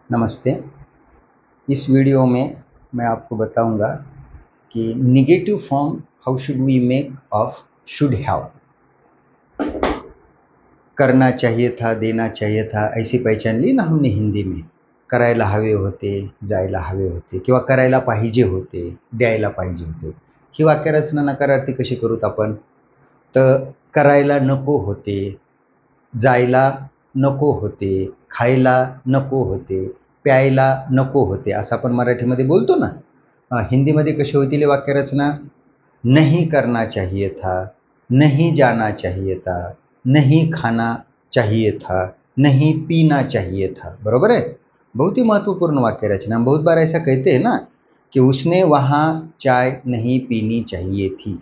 नमस्ते। इस वीडियो में मैं आपको बताऊंगा कि negative form how should we make of should have. करना चाहिए था, देना चाहिए था, ऐसी पहचान ली ना हमने हिंदी में। करायला हवे होते, जायला हवे होते किंवा करायला पाहिजे होते, द्यायला पाहिजे होते। ही वाक्यरचना नकारार्थी कशी करूत आपण? तर करायला नको होते, जायला नको होते, खायला नको होते, प्यायला नको होते, असं आपण मराठीमध्ये बोलतो ना. हिंदीमध्ये कशी होती वाक्यरचना? नहीं करना चाहिए था, नहीं जाना चाहिए था, नहीं खाना चाहिए था, नहीं पीना चाहिए था. बरोबर है? बहुत ही महत्वपूर्ण वाक्य रचना. हम बहुत बार ऐसा कहते हैं ना कि उसने वहाँ चाय नहीं पीनी चाहिए थी,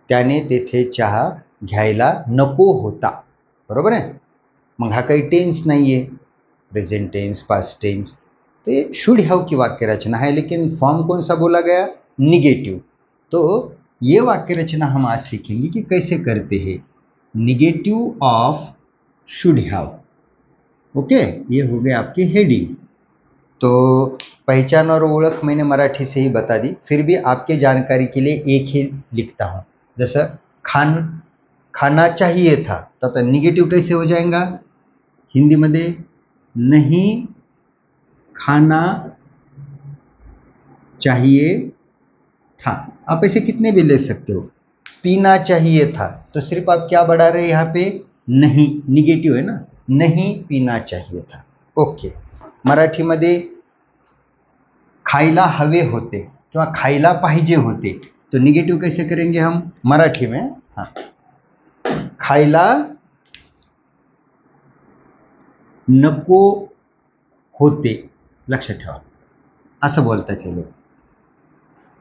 त्याने तेथे चहा घ्यायला नको होता. बरोबर आहे? मग हा काही टेन्स नाही आहे, प्रेजेंट टेंस, पास्ट टेंस. तो ये शुड हैव की वाक्य रचना है, लेकिन फॉर्म कौन सा बोला गया? निगेटिव. तो ये वाक्य रचना हम आज सीखेंगे कि कैसे करते हैं negative of should have. Okay, ये हो गया आपकी हेडिंग. तो पहचान और ओळख मैंने मराठी से ही बता दी, फिर भी आपके जानकारी के लिए एक ही लिखता हूँ. जैसे खाना चाहिए था, तो निगेटिव कैसे हो जाएगा हिंदी में? नहीं खाना चाहिए था. आप ऐसे कितने भी ले सकते हो. पीना चाहिए था, तो सिर्फ आप क्या बढ़ा रहे हैं यहाँ पे? नहीं. निगेटिव है ना, नहीं पीना चाहिए था. ओके. मराठी मध्ये खायला हवे होते किंवा खायला पाहिजे होते, तो निगेटिव कैसे करेंगे हम मराठी में? हाँ, खायला नको होते, लक्षात ठेवा, असं बोलतात हे लोक.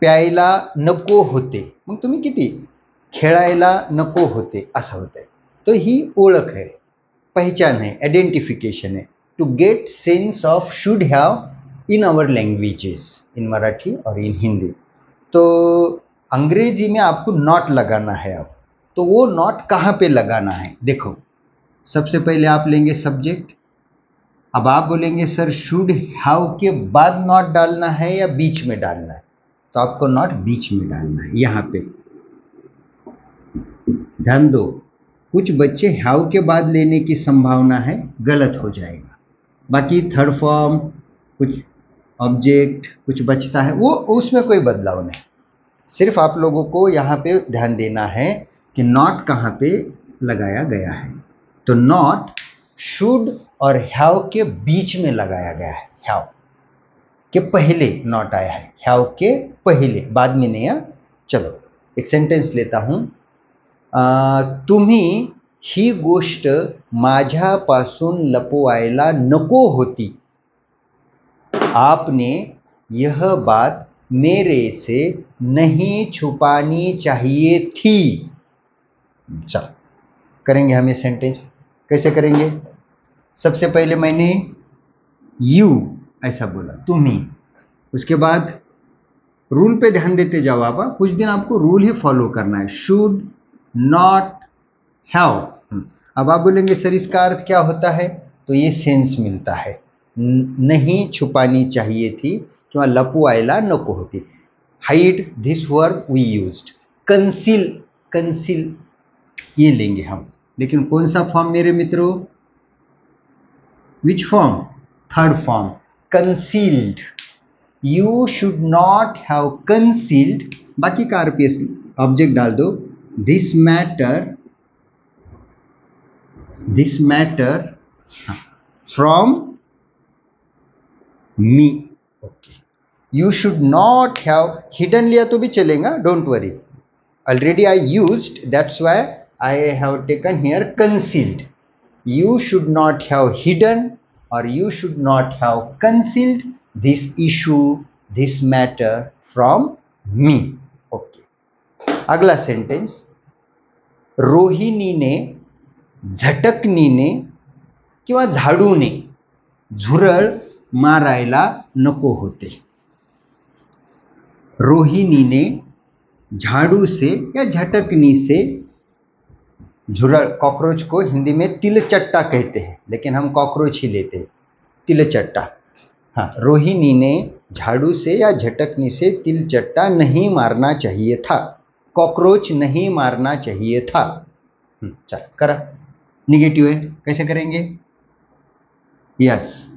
प्यायला नको होते, मग तुम्ही किती? खेळायला नको होते, असं होतंय. तो ही ओळख है, पहचान है, आइडेंटिफिकेशन है to get sense of should have in our languages, in Marathi और इन हिंदी. तो अंग्रेजी में आपको नॉट लगाना है. अब तो वो नॉट कहाँ पे लगाना है? देखो, सबसे पहले आप लेंगे सब्जेक्ट. अब आप बोलेंगे सर शुड हैव के बाद नॉट डालना है या बीच में डालना है? तो आपको नॉट बीच में डालना है. यहाँ पे ध्यान दो, कुछ बच्चे हैव के बाद लेने की संभावना है, गलत हो जाएगा. बाकी थर्ड फॉर्म, कुछ ऑब्जेक्ट, कुछ बचता है, वो उसमें कोई बदलाव नहीं. सिर्फ आप लोगों को यहाँ पे ध्यान देना है कि नॉट कहाँ पे लगाया गया है. तो नॉट शुड और हैव के बीच में लगाया गया है. हैव के पहले नॉट आया है, हैव के पहले, बाद में नहीं. चलो एक सेंटेंस लेता हूं. तुम्ही ही गोष्ट माझ्यापासून लपवायला नको होती. आपने यह बात मेरे से नहीं छुपानी चाहिए थी. चल करेंगे हम ये सेंटेंस. कैसे करेंगे? सबसे पहले मैंने यू ऐसा बोला, तुम्ही. उसके बाद रूल पे ध्यान देते जाओ आप. कुछ दिन आपको रूल ही फॉलो करना है. Should not have. अब आप बोलेंगे सर इसका अर्थ क्या होता है? तो ये सेंस मिलता है, नहीं छुपानी चाहिए थी किंवा लपवायला नको होती. Hide, this verb we used. Conceal, conceal ये लेंगे हम, लेकिन कौन सा फॉर्म मेरे मित्रों? Which form? Third form, concealed. You should not have concealed. बाकी का आरपीएस ऑब्जेक्ट डाल दो. This matter from me. Okay. You should not have, hidden लिया तो भी चलेगा, don't worry. Already I used, that's why I have taken here concealed. You should not have hidden or you should not have concealed this issue, this matter from me. Okay. अगला sentence. रोहिणीने झटकणीने किंवा झाडूने झुरळ मारायला नको होते. रोहिणीने झाड़ू से या झटकनी से झुरड़, cockroach को हिंदी में तिलचट्टा कहते हैं, लेकिन हम कॉकरोच ही लेते हैं, तिलचट्टा. हाँ, रोहिणी ने झाड़ू से या झटकने से तिलचट्टा नहीं मारना चाहिए था, कॉकरोच नहीं मारना चाहिए था। चल करा, निगेटिव है, कैसे करेंगे? यस,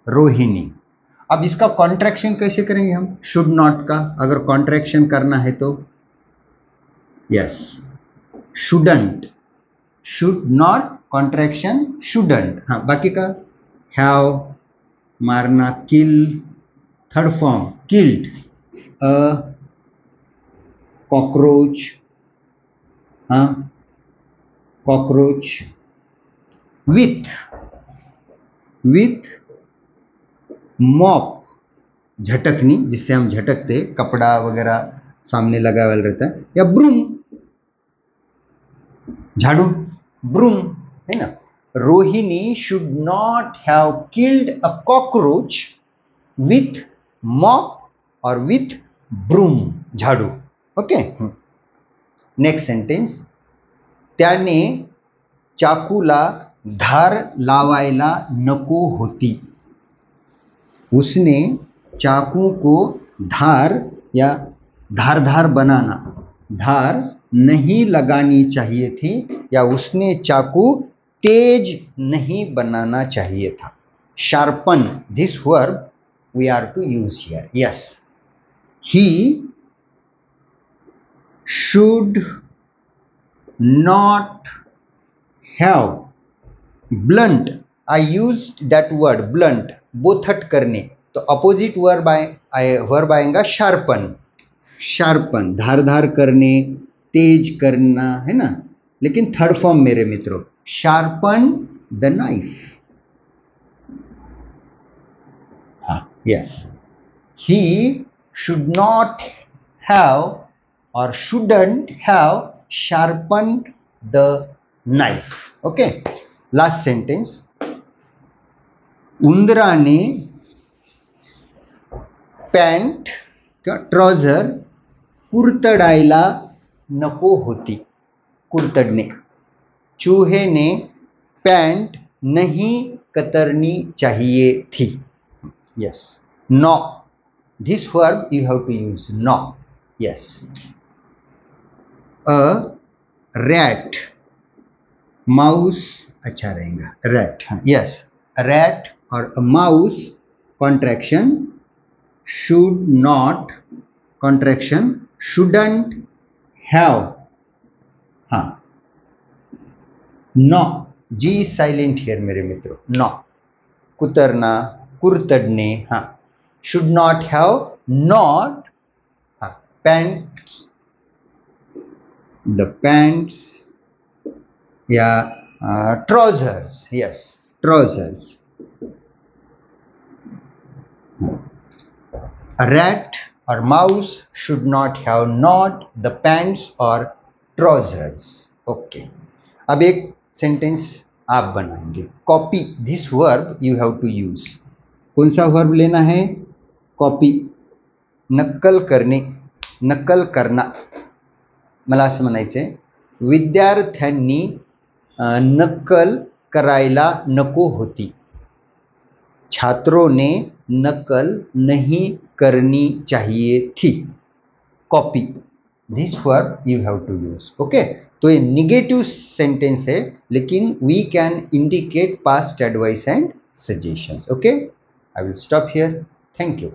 रोहिणी। अब इसका कॉन्ट्रैक्शन कैसे करेंगे हम? शुड नॉट का अगर कॉन्ट्रैक्शन करना है तो yes, shouldn't, should not contraction shouldn't. हाँ, बाकी का हैव, मारना, kill, third form killed, a cockroach, हाँ, कॉकरोच, विथ, विथ मॉप, झटकनी जिससे हम झटकते, कपड़ा वगैरह सामने लगा हुआ रहता है, या ब्रूम, झाड़ू, ब्रूम, है ना। Rohini should not have killed a cockroach with mop और विथ ब्रूम, झाड़ू। ओके, नेक्स्ट सेंटेन्स, त्याने चाकूला धार लावायला नको होती, उसने चाकू को धार या धार बनाना, धार नहीं लगानी चाहिए थी, या उसने चाकू तेज नहीं बनाना चाहिए था। Sharpen, this verb we are to use here. Yes, he should not have blunt. I used that word blunt, बोथट करने, तो अपोजिट वर्ब आएगा शार्पन, शार्पन धार करने, तेज करना, है ना। लेकिन थर्ड फॉर्म मेरे मित्रों, शार्पन द नाइफ। हाँ, yes, he should not have or shouldn't have sharpened the knife. Okay, last sentence, उंदराने पॅन्ट किंवा ट्राउझर कुरतडायला नको होती, कुरतडणे। चूहे ने पैंट नहीं कतरनी चाहिए थी। Yes, no, this verb you have to use no. Yes, a rat, mouse अच्छा रहेगा, रैट, हाँ, यस, रैट और a mouse, contraction should not, contraction shouldn't have, हाँ, नॉ, जी साइलेंट हियर मेरे मित्रों, नॉ, कुतरना, कुरतडणे, हाँ, शुड नॉट हैव, नॉट, हाँ, पैंट्स, द पैंट्स या trousers, yes, trousers. A rat or mouse should not have not the pants or trousers. Okay. अब एक sentence आप बनाएंगे, copy, this verb you have to use. कौन सा verb लेना है? कॉपी, नक्कल करणे, नक्कल करना। मला असं म्हणायचंय, विद्यार्थ्यांनी नक्कल करायला नको होती, छात्रों ने नकल नहीं करनी चाहिए थी। Copy, this verb you have to use. Okay, तो ये निगेटिव सेंटेंस है, लेकिन we can indicate past advice and suggestions. Okay, I will stop here, thank you.